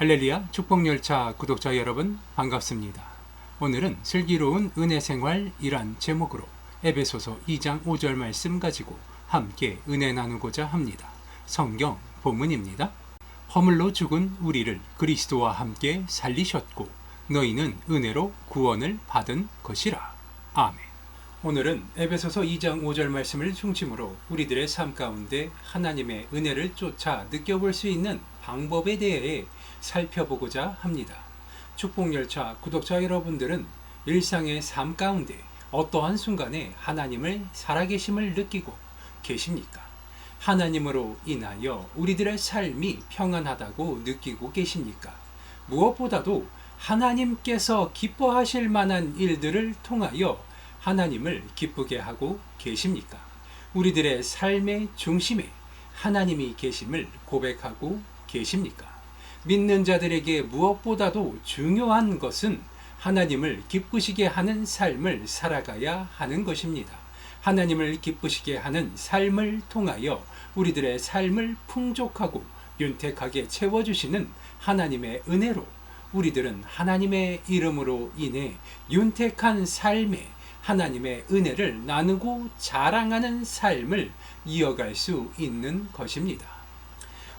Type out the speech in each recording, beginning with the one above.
할렐루야 축복열차 구독자 여러분 반갑습니다. 오늘은 슬기로운 은혜생활이란 제목으로 에베소서 2장 5절 말씀 가지고 함께 은혜 나누고자 합니다. 성경 본문입니다. 허물로 죽은 우리를 그리스도와 함께 살리셨고 너희는 은혜로 구원을 받은 것이라. 아멘. 오늘은 에베소서 2장 5절 말씀을 중심으로 우리들의 삶 가운데 하나님의 은혜를 쫓아 느껴볼 수 있는 방법에 대해 살펴보고자 합니다. 축복열차 구독자 여러분들은 일상의 삶 가운데 어떠한 순간에 하나님을 살아계심을 느끼고 계십니까? 하나님으로 인하여 우리들의 삶이 평안하다고 느끼고 계십니까? 무엇보다도 하나님께서 기뻐하실 만한 일들을 통하여 하나님을 기쁘게 하고 계십니까? 우리들의 삶의 중심에 하나님이 계심을 고백하고 계십니까? 믿는 자들에게 무엇보다도 중요한 것은 하나님을 기쁘시게 하는 삶을 살아가야 하는 것입니다. 하나님을 기쁘시게 하는 삶을 통하여 우리들의 삶을 풍족하고 윤택하게 채워주시는 하나님의 은혜로 우리들은 하나님의 이름으로 인해 윤택한 삶에 하나님의 은혜를 나누고 자랑하는 삶을 이어갈 수 있는 것입니다.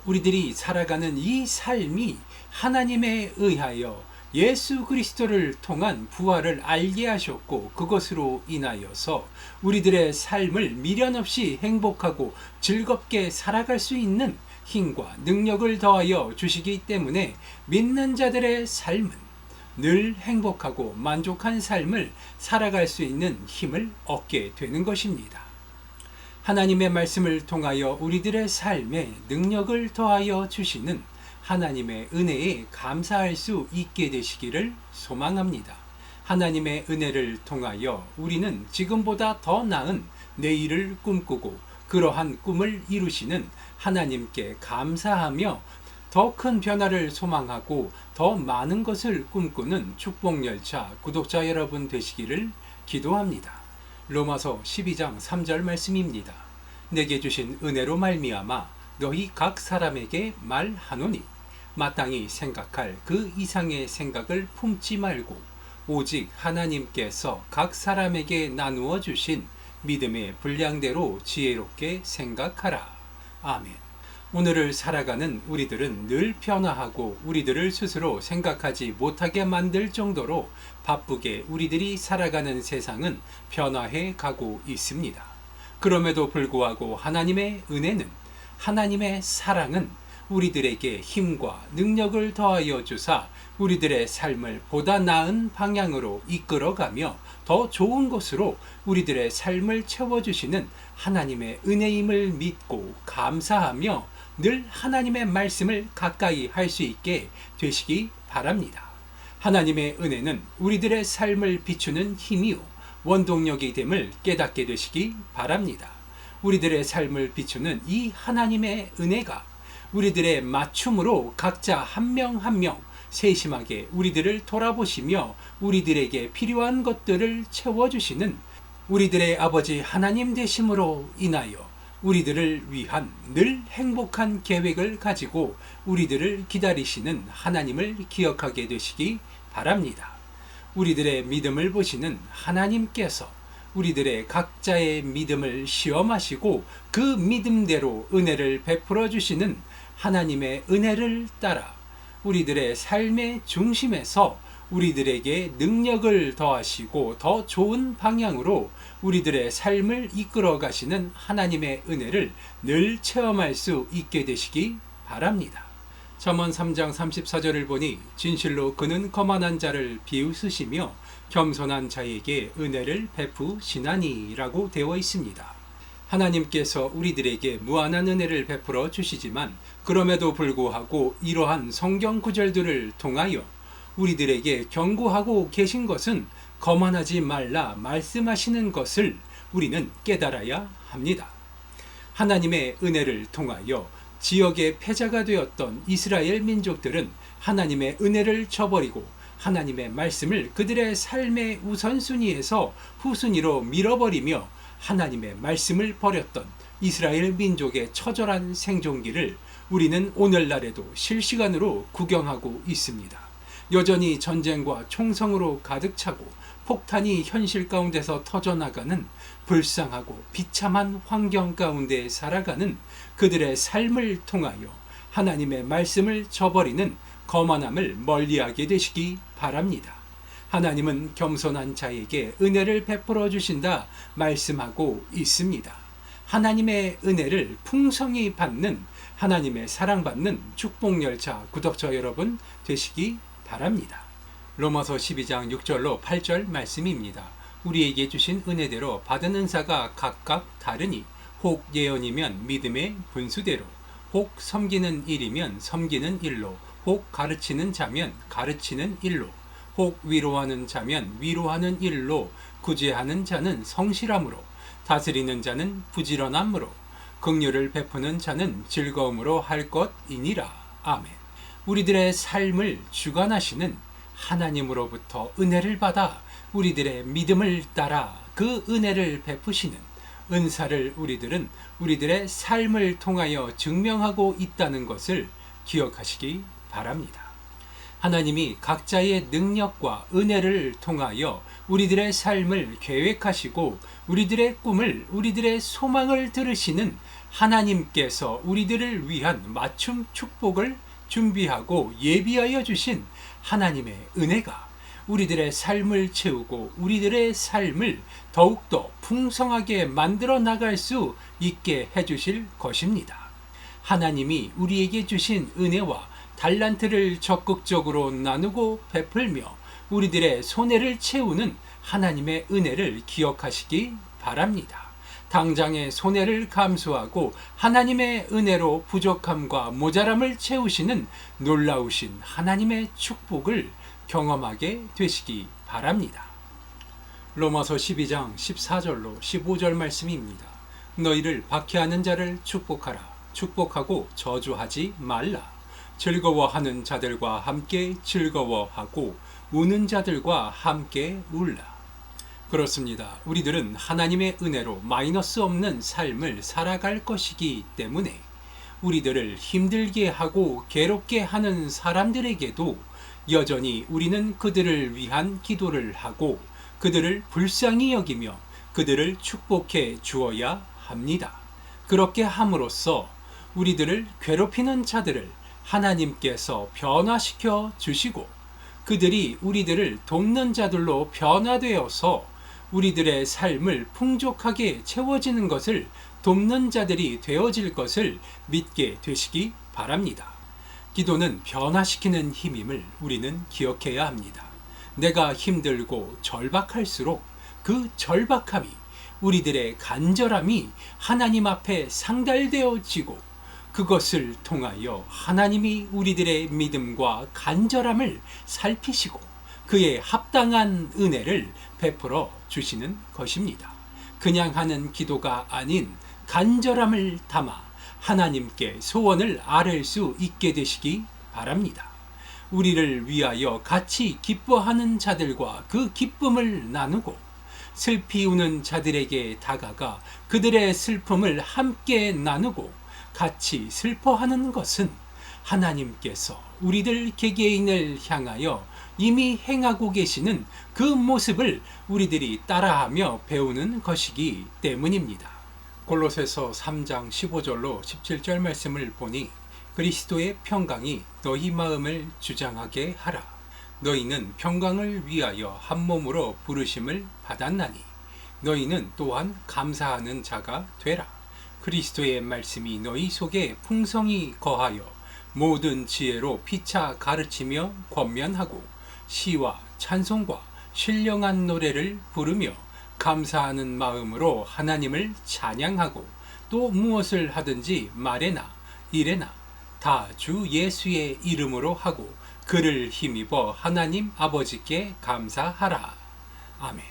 우리들이 살아가는 이 삶이 하나님에 의하여 예수 그리스도를 통한 부활을 알게 하셨고 그것으로 인하여서 우리들의 삶을 미련 없이 행복하고 즐겁게 살아갈 수 있는 힘과 능력을 더하여 주시기 때문에 믿는 자들의 삶은 늘 행복하고 만족한 삶을 살아갈 수 있는 힘을 얻게 되는 것입니다. 하나님의 말씀을 통하여 우리들의 삶에 능력을 더하여 주시는 하나님의 은혜에 감사할 수 있게 되시기를 소망합니다. 하나님의 은혜를 통하여 우리는 지금보다 더 나은 내일을 꿈꾸고 그러한 꿈을 이루시는 하나님께 감사하며 더 큰 변화를 소망하고 더 많은 것을 꿈꾸는 축복열차 구독자 여러분 되시기를 기도합니다. 로마서 12장 3절 말씀입니다. 내게 주신 은혜로 말미암아 너희 각 사람에게 말하노니 마땅히 생각할 그 이상의 생각을 품지 말고 오직 하나님께서 각 사람에게 나누어 주신 믿음의 분량대로 지혜롭게 생각하라. 아멘. 오늘을 살아가는 우리들은 늘 변화하고 우리들을 스스로 생각하지 못하게 만들 정도로 바쁘게 우리들이 살아가는 세상은 변화해 가고 있습니다. 그럼에도 불구하고 하나님의 은혜는, 하나님의 사랑은 우리들에게 힘과 능력을 더하여 주사 우리들의 삶을 보다 나은 방향으로 이끌어가며 더 좋은 것으로 우리들의 삶을 채워주시는 하나님의 은혜임을 믿고 감사하며 늘 하나님의 말씀을 가까이 할 수 있게 되시기 바랍니다. 하나님의 은혜는 우리들의 삶을 비추는 힘이요 원동력이 됨을 깨닫게 되시기 바랍니다. 우리들의 삶을 비추는 이 하나님의 은혜가 우리들의 맞춤으로 각자 한 명 한 명 세심하게 우리들을 돌아보시며 우리들에게 필요한 것들을 채워주시는 우리들의 아버지 하나님 되심으로 인하여 우리들을 위한 늘 행복한 계획을 가지고 우리들을 기다리시는 하나님을 기억하게 되시기 바랍니다. 우리들의 믿음을 보시는 하나님께서 우리들의 각자의 믿음을 시험하시고 그 믿음대로 은혜를 베풀어 주시는 하나님의 은혜를 따라 우리들의 삶의 중심에서 우리들에게 능력을 더하시고 더 좋은 방향으로 우리들의 삶을 이끌어 가시는 하나님의 은혜를 늘 체험할 수 있게 되시기 바랍니다. 잠언 3장 34절을 보니 진실로 그는 거만한 자를 비웃으시며 겸손한 자에게 은혜를 베푸시나니 라고 되어 있습니다. 하나님께서 우리들에게 무한한 은혜를 베풀어 주시지만 그럼에도 불구하고 이러한 성경 구절들을 통하여 우리들에게 경고하고 계신 것은 거만하지 말라 말씀하시는 것을 우리는 깨달아야 합니다. 하나님의 은혜를 통하여 지역의 패자가 되었던 이스라엘 민족들은 하나님의 은혜를 저버리고 하나님의 말씀을 그들의 삶의 우선순위에서 후순위로 밀어버리며 하나님의 말씀을 버렸던 이스라엘 민족의 처절한 생존기를 우리는 오늘날에도 실시간으로 구경하고 있습니다. 여전히 전쟁과 총성으로 가득 차고 폭탄이 현실 가운데서 터져나가는 불쌍하고 비참한 환경 가운데 살아가는 그들의 삶을 통하여 하나님의 말씀을 저버리는 거만함을 멀리하게 되시기 바랍니다. 하나님은 겸손한 자에게 은혜를 베풀어 주신다 말씀하고 있습니다. 하나님의 은혜를 풍성히 받는, 하나님의 사랑받는 축복열차 구독자 여러분 되시기 바랍니다. 로마서 12장 6절로 8절 말씀입니다. 우리에게 주신 은혜대로 받은 은사가 각각 다르니 혹 예언이면 믿음의 분수대로, 혹 섬기는 일이면 섬기는 일로, 혹 가르치는 자면 가르치는 일로, 혹 위로하는 자면 위로하는 일로, 구제하는 자는 성실함으로, 다스리는 자는 부지런함으로, 긍휼을 베푸는 자는 즐거움으로 할 것이니라. 아멘. 우리들의 삶을 주관하시는 하나님으로부터 은혜를 받아 우리들의 믿음을 따라 그 은혜를 베푸시는 은사를 우리들은 우리들의 삶을 통하여 증명하고 있다는 것을 기억하시기 바랍니다. 하나님이 각자의 능력과 은혜를 통하여 우리들의 삶을 계획하시고 우리들의 꿈을, 우리들의 소망을 들으시는 하나님께서 우리들을 위한 맞춤 축복을 준비하고 예비하여 주신 하나님의 은혜가 우리들의 삶을 채우고 우리들의 삶을 더욱더 풍성하게 만들어 나갈 수 있게 해주실 것입니다. 하나님이 우리에게 주신 은혜와 달란트를 적극적으로 나누고 베풀며 우리들의 손해를 채우는 하나님의 은혜를 기억하시기 바랍니다. 당장의 손해를 감수하고 하나님의 은혜로 부족함과 모자람을 채우시는 놀라우신 하나님의 축복을 경험하게 되시기 바랍니다. 로마서 12장 14절로 15절 말씀입니다. 너희를 박해하는 자를 축복하라. 축복하고 저주하지 말라. 즐거워하는 자들과 함께 즐거워하고 우는 자들과 함께 울라. 그렇습니다. 우리들은 하나님의 은혜로 마이너스 없는 삶을 살아갈 것이기 때문에 우리들을 힘들게 하고 괴롭게 하는 사람들에게도 여전히 우리는 그들을 위한 기도를 하고 그들을 불쌍히 여기며 그들을 축복해 주어야 합니다. 그렇게 함으로써 우리들을 괴롭히는 자들을 하나님께서 변화시켜 주시고 그들이 우리들을 돕는 자들로 변화되어서 우리들의 삶을 풍족하게 채워지는 것을 돕는 자들이 되어질 것을 믿게 되시기 바랍니다. 기도는 변화시키는 힘임을 우리는 기억해야 합니다. 내가 힘들고 절박할수록 그 절박함이 우리들의 간절함이 하나님 앞에 상달되어지고 그것을 통하여 하나님이 우리들의 믿음과 간절함을 살피시고 그의 합당한 은혜를 베풀어 주시는 것입니다. 그냥 하는 기도가 아닌 간절함을 담아 하나님께 소원을 아뢰 수 있게 되시기 바랍니다. 우리를 위하여 같이 기뻐하는 자들과 그 기쁨을 나누고 슬피 우는 자들에게 다가가 그들의 슬픔을 함께 나누고 같이 슬퍼하는 것은 하나님께서 우리들 개개인을 향하여 이미 행하고 계시는 그 모습을 우리들이 따라하며 배우는 것이기 때문입니다. 골로새서 3장 15절로 17절 말씀을 보니 그리스도의 평강이 너희 마음을 주장하게 하라. 너희는 평강을 위하여 한 몸으로 부르심을 받았나니 너희는 또한 감사하는 자가 되라. 그리스도의 말씀이 너희 속에 풍성히 거하여 모든 지혜로 피차 가르치며 권면하고 시와 찬송과 신령한 노래를 부르며 감사하는 마음으로 하나님을 찬양하고 또 무엇을 하든지 말에나 일에나 다 주 예수의 이름으로 하고 그를 힘입어 하나님 아버지께 감사하라. 아멘.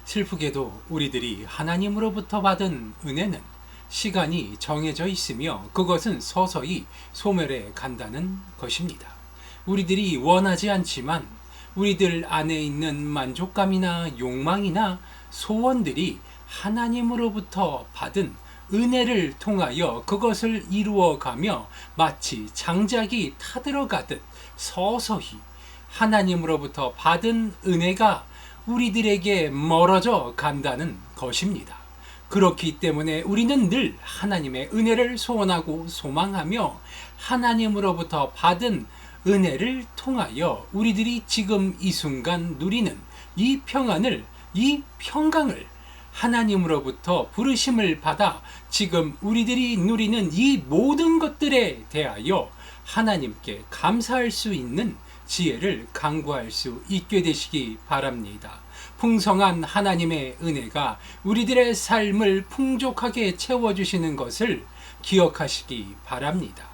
슬프게도 우리들이 하나님으로부터 받은 은혜는 시간이 정해져 있으며 그것은 서서히 소멸해 간다는 것입니다. 우리들이 원하지 않지만 우리들 안에 있는 만족감이나 욕망이나 소원들이 하나님으로부터 받은 은혜를 통하여 그것을 이루어가며 마치 장작이 타들어가듯 서서히 하나님으로부터 받은 은혜가 우리들에게 멀어져 간다는 것입니다. 그렇기 때문에 우리는 늘 하나님의 은혜를 소원하고 소망하며 하나님으로부터 받은 은혜를 통하여 우리들이 지금 이 순간 누리는 이 평안을, 이 평강을 하나님으로부터 부르심을 받아 지금 우리들이 누리는 이 모든 것들에 대하여 하나님께 감사할 수 있는 지혜를 강구할 수 있게 되시기 바랍니다. 풍성한 하나님의 은혜가 우리들의 삶을 풍족하게 채워주시는 것을 기억하시기 바랍니다.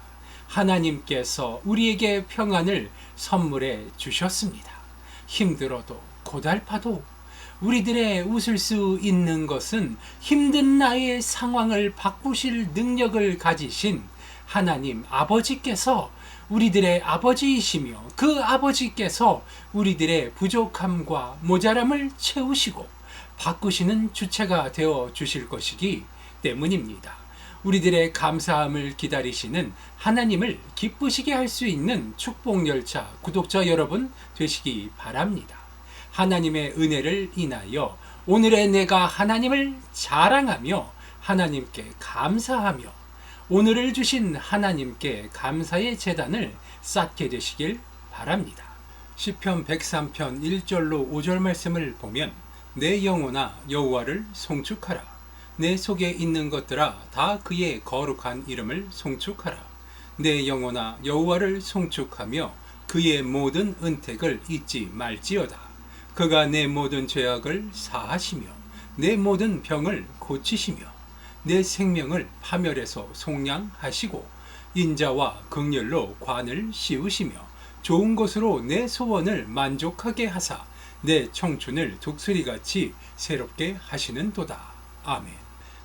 하나님께서 우리에게 평안을 선물해 주셨습니다. 힘들어도 고달파도 우리들의 웃을 수 있는 것은 힘든 나의 상황을 바꾸실 능력을 가지신 하나님 아버지께서 우리들의 아버지이시며 그 아버지께서 우리들의 부족함과 모자람을 채우시고 바꾸시는 주체가 되어 주실 것이기 때문입니다. 우리들의 감사함을 기다리시는 하나님을 기쁘시게 할 수 있는 축복열차 구독자 여러분 되시기 바랍니다. 하나님의 은혜를 인하여 오늘의 내가 하나님을 자랑하며 하나님께 감사하며 오늘을 주신 하나님께 감사의 제단을 쌓게 되시길 바랍니다. 시편 103편 1절로 5절 말씀을 보면 내 영혼아 여호와를 송축하라. 내 속에 있는 것들아 다 그의 거룩한 이름을 송축하라. 내 영혼아 여호와를 송축하며 그의 모든 은택을 잊지 말지어다. 그가 내 모든 죄악을 사하시며 내 모든 병을 고치시며 내 생명을 파멸에서 속량하시고 인자와 긍휼로 관을 씌우시며 좋은 것으로 내 소원을 만족하게 하사 내 청춘을 독수리같이 새롭게 하시는도다. 아멘.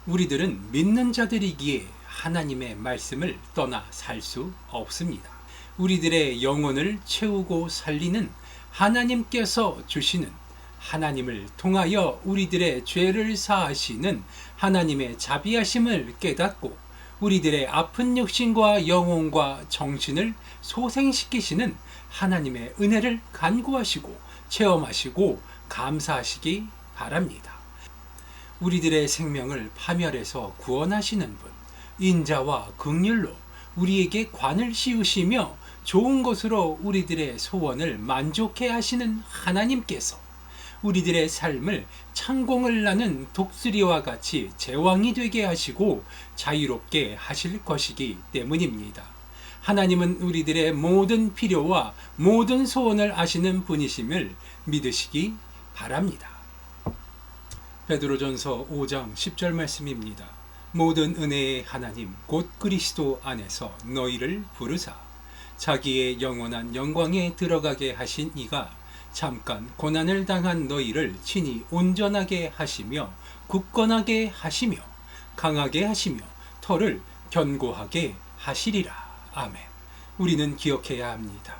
우리들은 믿는 자들이기에 하나님의 말씀을 떠나 살 수 없습니다. 우리들의 영혼을 채우고 살리는 하나님께서 주시는 하나님을 통하여 우리들의 죄를 사하시는 하나님의 자비하심을 깨닫고 우리들의 아픈 육신과 영혼과 정신을 소생시키시는 하나님의 은혜를 간구하시고 체험하시고 감사하시기 바랍니다. 우리들의 생명을 파멸에서 구원하시는 분, 인자와 긍휼로 우리에게 관을 씌우시며 좋은 것으로 우리들의 소원을 만족해 하시는 하나님께서 우리들의 삶을 창공을 나는 독수리와 같이 제왕이 되게 하시고 자유롭게 하실 것이기 때문입니다. 하나님은 우리들의 모든 필요와 모든 소원을 아시는 분이심을 믿으시기 바랍니다. 베드로전서 5장 10절 말씀입니다. 모든 은혜의 하나님 곧 그리스도 안에서 너희를 부르사 자기의 영원한 영광에 들어가게 하신 이가 잠깐 고난을 당한 너희를 친히 온전하게 하시며 굳건하게 하시며 강하게 하시며 터를 견고하게 하시리라. 아멘. 우리는 기억해야 합니다.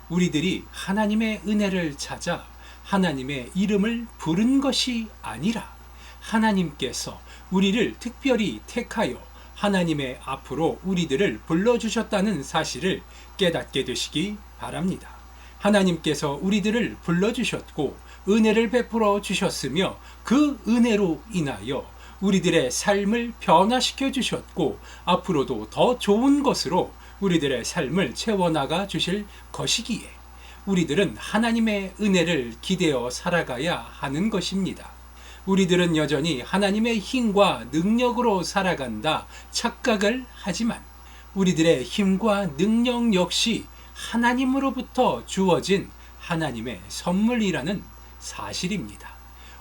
우리들이 하나님의 은혜를 찾아 하나님의 이름을 부른 것이 아니라 하나님께서 우리를 특별히 택하여 하나님의 앞으로 우리들을 불러주셨다는 사실을 깨닫게 되시기 바랍니다. 하나님께서 우리들을 불러주셨고 은혜를 베풀어 주셨으며 그 은혜로 인하여 우리들의 삶을 변화시켜 주셨고 앞으로도 더 좋은 것으로 우리들의 삶을 채워나가 주실 것이기에 우리들은 하나님의 은혜를 기대어 살아가야 하는 것입니다. 우리들은 여전히 하나님의 힘과 능력으로 살아간다 착각을 하지만 우리들의 힘과 능력 역시 하나님으로부터 주어진 하나님의 선물이라는 사실입니다.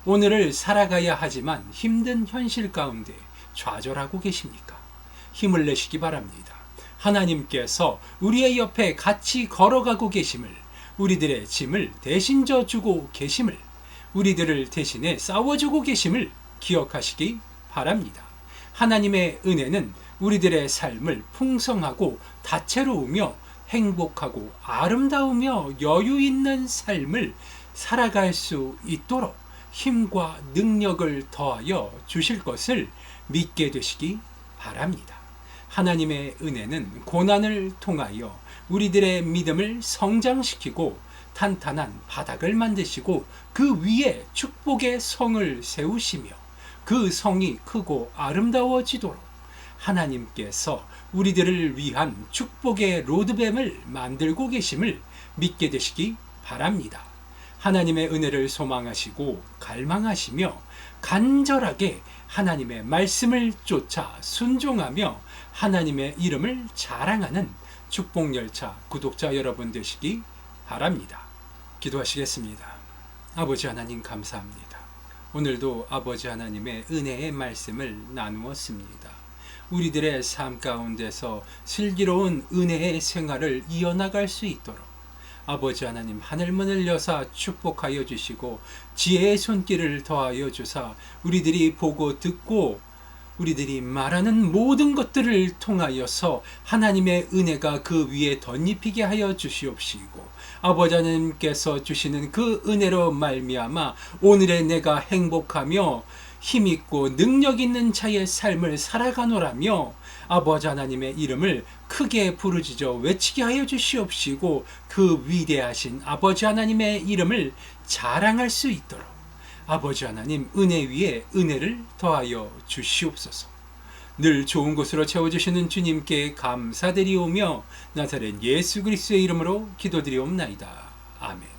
오늘을 살아가야 하지만 힘든 현실 가운데 좌절하고 계십니까? 힘을 내시기 바랍니다. 하나님께서 우리의 옆에 같이 걸어가고 계심을, 우리들의 짐을 대신 져주고 계심을, 우리들을 대신에 싸워주고 계심을 기억하시기 바랍니다. 하나님의 은혜는 우리들의 삶을 풍성하고 다채로우며 행복하고 아름다우며 여유 있는 삶을 살아갈 수 있도록 힘과 능력을 더하여 주실 것을 믿게 되시기 바랍니다. 하나님의 은혜는 고난을 통하여 우리들의 믿음을 성장시키고 탄탄한 바닥을 만드시고 그 위에 축복의 성을 세우시며 그 성이 크고 아름다워지도록 하나님께서 우리들을 위한 축복의 로드맵을 만들고 계심을 믿게 되시기 바랍니다. 하나님의 은혜를 소망하시고 갈망하시며 간절하게 하나님의 말씀을 쫓아 순종하며 하나님의 이름을 자랑하는 축복열차 구독자 여러분 되시기 바랍니다. 기도하시겠습니다. 아버지 하나님 감사합니다. 오늘도 아버지 하나님의 은혜의 말씀을 나누었습니다. 우리들의 삶 가운데서 슬기로운 은혜의 생활을 이어나갈 수 있도록 아버지 하나님 하늘문을 여사 축복하여 주시고 지혜의 손길을 더하여 주사 우리들이 보고 듣고 우리들이 말하는 모든 것들을 통하여서 하나님의 은혜가 그 위에 덧입히게 하여 주시옵시고 아버지 하나님께서 주시는 그 은혜로 말미암아 오늘의 내가 행복하며 힘있고 능력 있는 자의 삶을 살아가노라며 아버지 하나님의 이름을 크게 부르짖어 외치게 하여 주시옵시고 그 위대하신 아버지 하나님의 이름을 자랑할 수 있도록 아버지 하나님 은혜 위에 은혜를 더하여 주시옵소서. 늘 좋은 곳으로 채워주시는 주님께 감사드리오며 나사렛 예수 그리스도의 이름으로 기도드리옵나이다. 아멘.